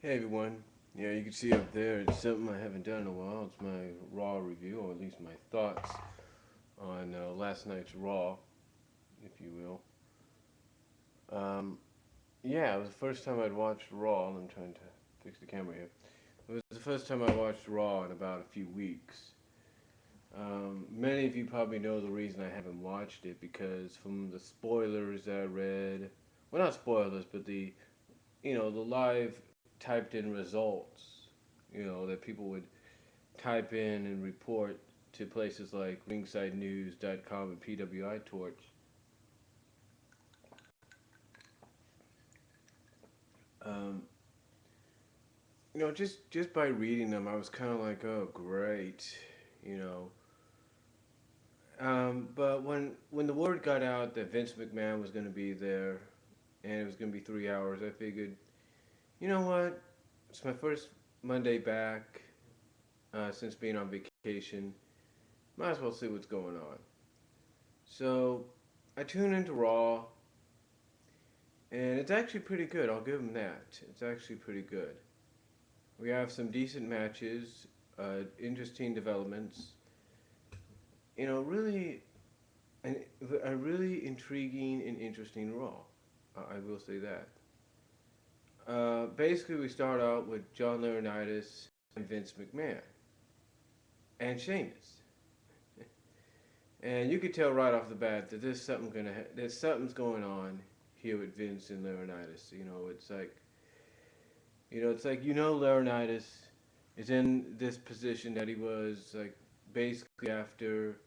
Hey everyone. Yeah, you can see up there it's something I haven't done in a while. It's my Raw review, or at least my thoughts on last night's Raw, if you will. Um, yeah, it was the first time I'd watched Raw. I'm trying to fix the camera here. It was the first time I watched Raw in about a few weeks. Many of you probably know the reason I haven't watched it because from the spoilers that I read, well, not spoilers, but the live typed in results, that people would type in and report to places like ringsidenews.com and PWI Torch. Um, just by reading them, I was kind of like, oh, great, you know. But when the word got out that Vince McMahon was going to be there and it was going to be 3 hours, I figured, you know what? It's my first Monday back since being on vacation. Might as well see what's going on. So I tune into Raw, and it's actually pretty good. I'll give them that. It's actually pretty good. We have some decent matches, interesting developments. Really, an, a really intriguing and interesting Raw. I will say that. Basically, we start out with John Laurinaitis and Vince McMahon and Sheamus, and you could tell right off the bat that there's something's going on here with Vince and Laurinaitis. Laurinaitis is in this position that he was like basically after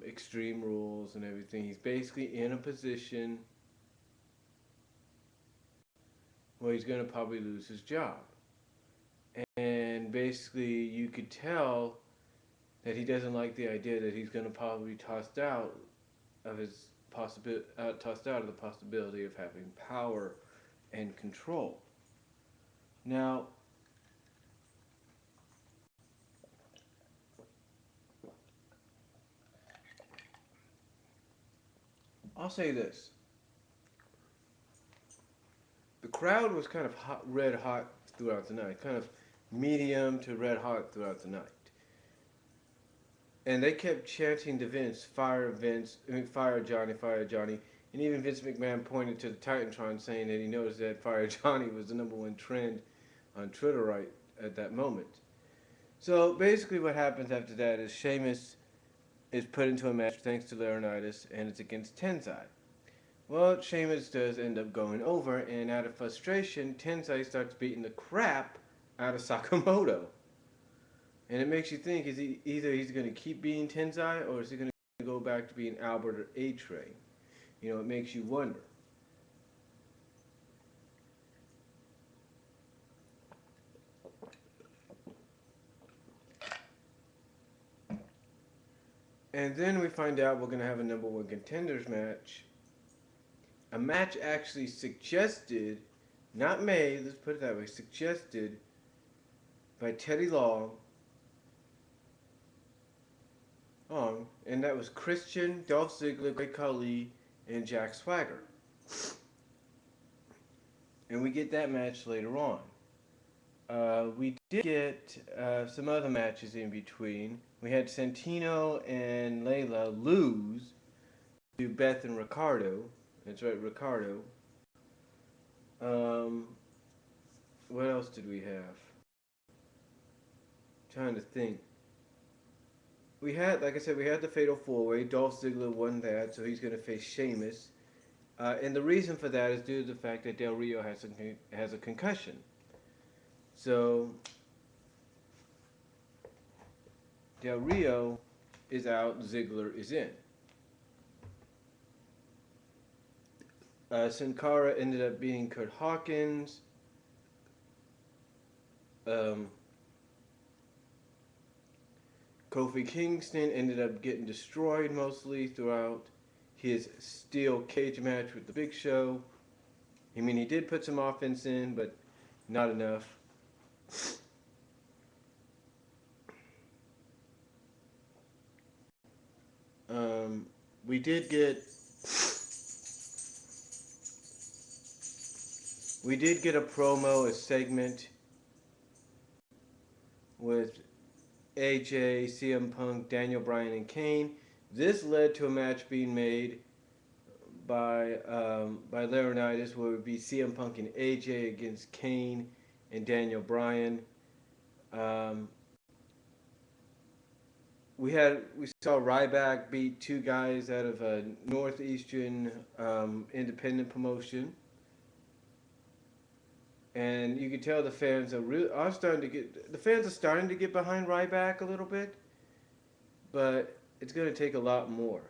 Extreme Rules and everything. He's basically in a position where he's going to probably lose his job. And basically, you could tell that he doesn't like the idea that he's going to probably be tossed out of the possibility of having power and control. Now, I'll say this: the crowd was kind of red hot throughout the night, kind of medium to red hot throughout the night. And they kept chanting to fire Johnny. And even Vince McMahon pointed to the Titantron saying that he noticed that Fire Johnny was the number one trend on Twitter right at that moment. So basically what happens after that is Sheamus is put into a match thanks to Laurinaitis, and it's against Tensai. Well, Sheamus does end up going over, and out of frustration, Tensai starts beating the crap out of Sakamoto. And it makes you think: either he's going to keep being Tensai, or is he going to go back to being Albert or A Train? It makes you wonder. And then we find out we're going to have a number one contenders match. A match actually suggested, not made, let's put it that way, suggested by Teddy Long. And that was Christian, Dolph Ziggler, Great Khali, and Jack Swagger. And we get that match later on. We did get some other matches in between. We had Santino and Layla lose to Beth and Ricardo. That's right, Ricardo. Um, what else did we have? Trying to think. We had, like I said, we had the Fatal 4-Way. Dolph Ziggler won that, so he's going to face Sheamus. And the reason for that is due to the fact that Del Rio has a concussion. So Del Rio is out, Ziggler is in. Sin Cara ended up beating Kurt Hawkins. Kofi Kingston ended up getting destroyed mostly throughout his steel cage match with the Big Show. I mean, he did put some offense in, but not enough. We did get We did get a promo, a segment with AJ, CM Punk, Daniel Bryan, and Kane. This led to a match being made by Laurinaitis, where it would be CM Punk and AJ against Kane and Daniel Bryan. Um, we saw Ryback beat two guys out of a northeastern independent promotion, and you could tell the fans are starting to get behind Ryback a little bit, but it's going to take a lot more.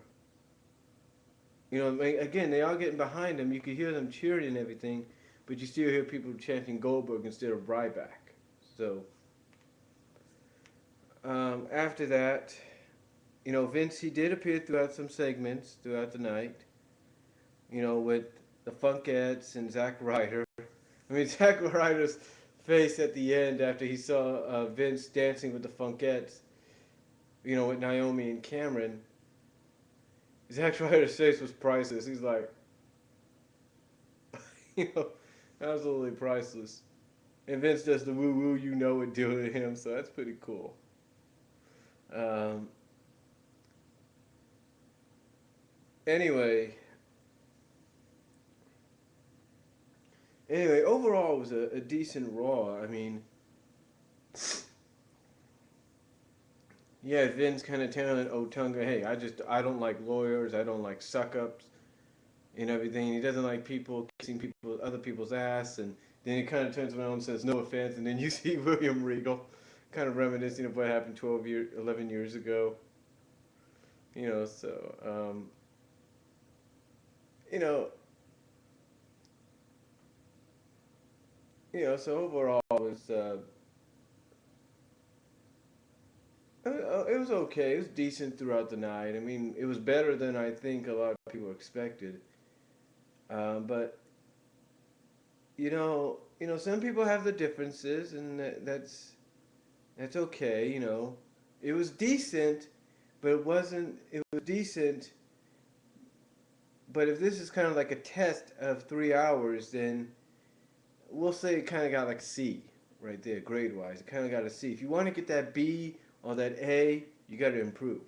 You know, again, they are getting behind him. You could hear them cheering and everything, but you still hear people chanting Goldberg instead of Ryback. So after that, you know, Vince, he did appear throughout some segments throughout the night. You know, with the Funkettes and Zack Ryder. I mean, Zack Ryder's face at the end after he saw Vince dancing with the Funkettes. You know, with Naomi and Cameron. Zack Ryder's face was priceless. He's like, you know, absolutely priceless. And Vince does the woo woo, you know it, do to him, so that's pretty cool. Um, anyway, overall it was a decent Raw. I mean, yeah, Vince kind of telling Otunga, hey, I don't like lawyers, I don't like suck ups and everything. He doesn't like people kissing other people's ass, and then he kind of turns around and says, no offense, and then you see William Regal, kind of reminiscing of what happened 11 years ago. You know, so you know, so overall it was okay. It was decent throughout the night. I mean, it was better than I think a lot of people expected. But some people have the differences, and that's okay. You know, it was decent, but it wasn't. It was decent, but if this is kind of like a test of 3 hours, then we'll say it kind of got like a C right there, grade wise. It kind of got a C. If you want to get that B or that A, you got to improve.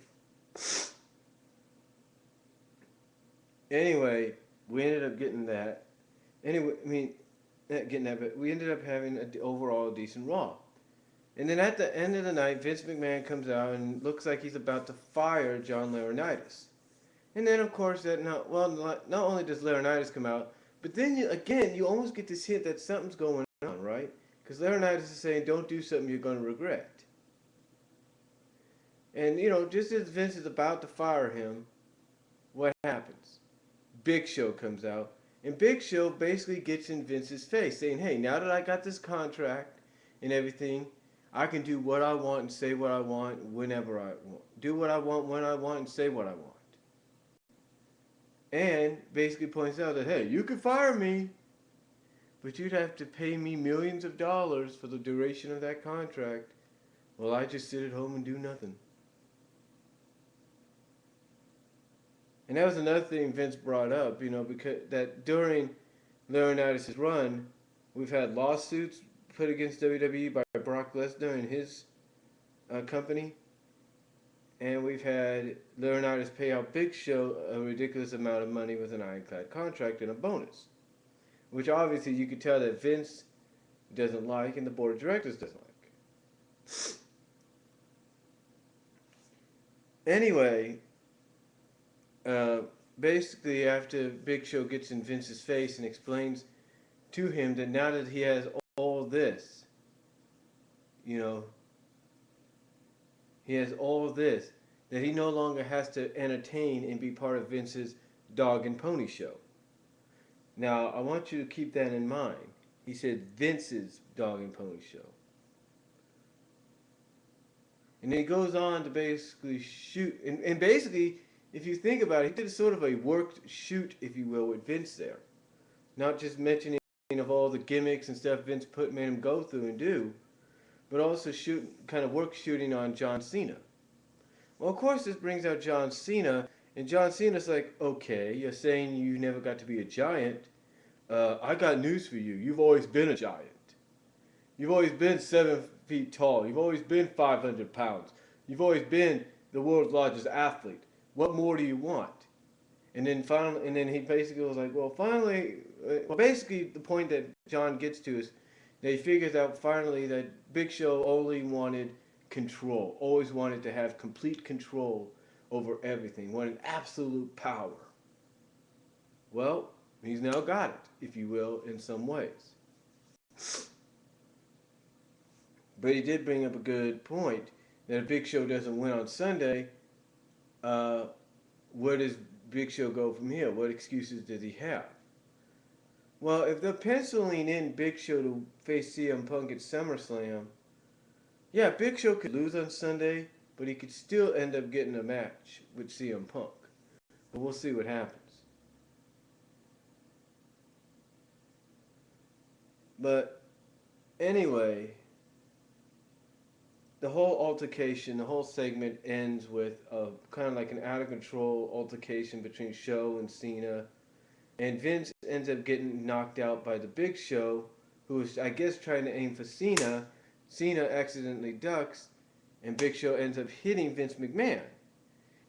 Anyway, we ended up getting that. Anyway, I mean, not getting that, but we ended up having an overall decent Raw. And then at the end of the night, Vince McMahon comes out and looks like he's about to fire John Laurinaitis. And then, of course, not only does Laurinaitis come out, but then you almost get this hint that something's going on, right? Because Laurinaitis is saying, don't do something you're going to regret. And, just as Vince is about to fire him, what happens? Big Show comes out, and Big Show basically gets in Vince's face, saying, hey, now that I got this contract and everything, I can do what I want and say what I want whenever I want. Do what I want when I want and say what I want. And basically points out that, hey, you could fire me, but you'd have to pay me millions of dollars for the duration of that contract. Well, I just sit at home and do nothing. And that was another thing Vince brought up, because that during Laurinaitis' run, we've had lawsuits put against WWE by Brock Lesnar and his company. And we've had Laurinaitis pay out Big Show a ridiculous amount of money with an ironclad contract and a bonus. Which obviously you could tell that Vince doesn't like and the board of directors doesn't like. Anyway, basically after Big Show gets in Vince's face and explains to him that now that he has all this, he has all this, that he no longer has to entertain and be part of Vince's dog and pony show. Now, I want you to keep that in mind. He said Vince's dog and pony show. And then he goes on to basically shoot, and basically, if you think about it, he did sort of a worked shoot, if you will, with Vince there. Not just mentioning of all the gimmicks and stuff Vince made him go through and do, but also work shooting on John Cena. Well, of course, this brings out John Cena, and John Cena's like, okay, you're saying you never got to be a giant. I got news for you. You've always been a giant. You've always been 7 feet tall. You've always been 500 pounds. You've always been the world's largest athlete. What more do you want? And then he basically was like, well, finally, basically the point that John gets to is that he figures out finally that Big Show only wanted control, always wanted to have complete control over everything, wanted absolute power. Well, he's now got it, if you will, in some ways. But he did bring up a good point that if Big Show doesn't win on Sunday, where does Big Show go from here? What excuses does he have? Well, if they're penciling in Big Show to face CM Punk at SummerSlam, yeah, Big Show could lose on Sunday, but he could still end up getting a match with CM Punk. But we'll see what happens. But anyway, the whole altercation, the whole segment ends with a kind of like an out of control altercation between Show and Cena. And Vince ends up getting knocked out by the Big Show, who is, I guess, trying to aim for Cena. Cena accidentally ducks, and Big Show ends up hitting Vince McMahon.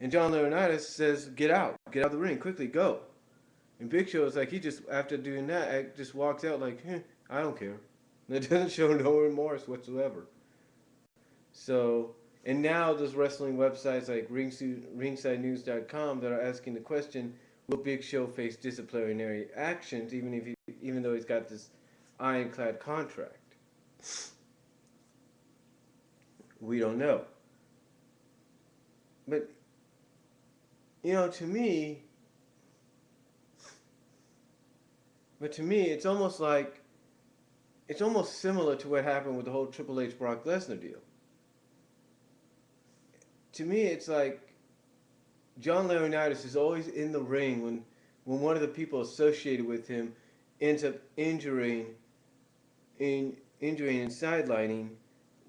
And John Laurinaitis says, get out of the ring, quickly, go. And Big Show is like, he just, after doing that, just walks out like, I don't care. And it doesn't show no remorse whatsoever. So, and now there's wrestling websites like ringsidenews.com that are asking the question, will Big Show face disciplinary actions even though he's got this ironclad contract? We don't know. But, to me, it's almost similar to what happened with the whole Triple H Brock Lesnar deal. To me, it's like John Laurinaitis is always in the ring when one of the people associated with him ends up injuring and sidelining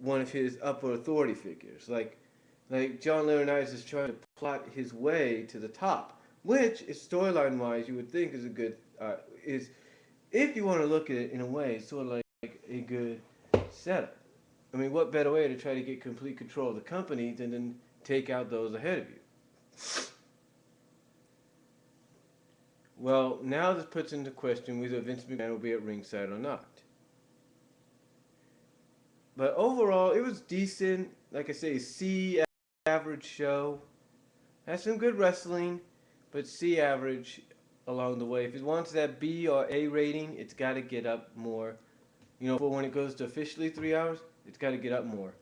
one of his upper authority figures. Like John Laurinaitis is trying to plot his way to the top, which is storyline-wise you would think is a good is, if you want to look at it in a way, it's sort of like a good setup. I mean, what better way to try to get complete control of the company than take out those ahead of you? Well, now this puts into question whether Vince McMahon will be at ringside or not. But overall, it was decent. Like I say, C average show. Had some good wrestling, but C average along the way. If it wants that B or A rating, it's got to get up more. For when it goes to officially 3 hours, it's got to get up more.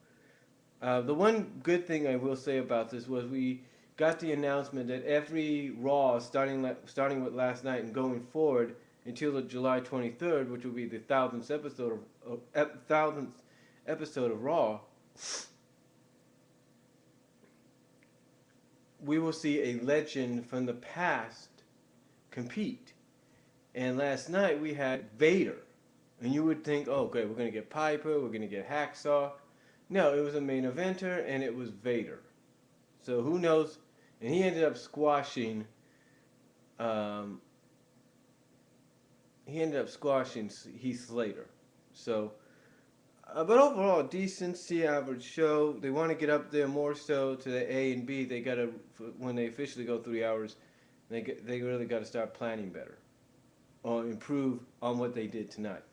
The one good thing I will say about this was we got the announcement that every Raw, starting with last night and going forward until the July 23rd, which will be the 1000th episode of Raw, we will see a legend from the past compete. And last night we had Vader. And you would think, oh, great, we're going to get Piper, we're going to get Hacksaw. No, it was a main eventer, and it was Vader. So who knows? And he ended up squashing. Heath Slater. So, but overall, decent C average show. They want to get up there more so to the A and B. They got to, when they officially go 3 hours, they really got to start planning better, or improve on what they did tonight.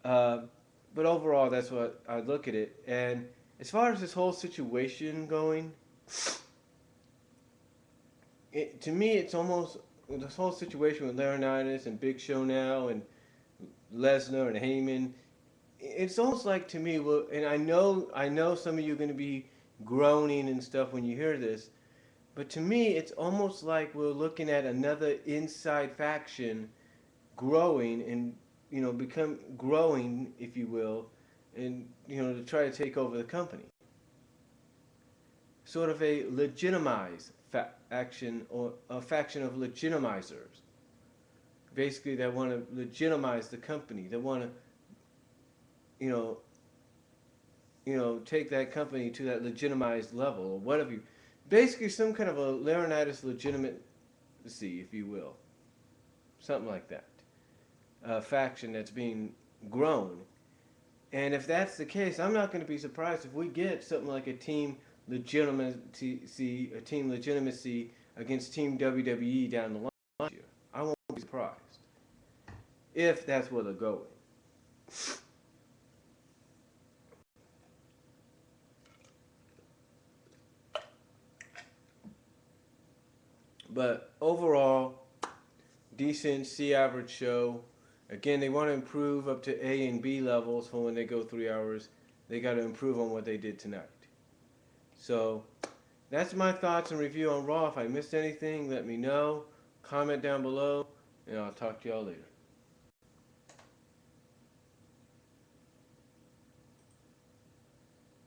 But overall, that's what I look at it. And as far as this whole situation going, to me, it's almost this whole situation with Laurinaitis and Big Show now and Lesnar and Heyman. It's almost like, to me, well, and I know some of you are going to be groaning and stuff when you hear this, but to me, it's almost like we're looking at another inside faction growing and growing, if you will, and to try to take over the company. Sort of a legitimized faction, or a faction of legitimizers. Basically, they want to legitimize the company. They want to, take that company to that legitimized level, or whatever. Basically, some kind of a Laurinaitis legitimacy, if you will. Something like that. faction that's being grown. And if that's the case, I'm not going to be surprised if we get something like a team legitimacy against Team WWE down the line this year. I won't be surprised if that's where they're going. But overall, decent C average show. Again, they want to improve up to A and B levels for when they go 3 hours. They got to improve on what they did tonight. So that's my thoughts and review on Raw. If I missed anything, let me know. Comment down below, and I'll talk to y'all later.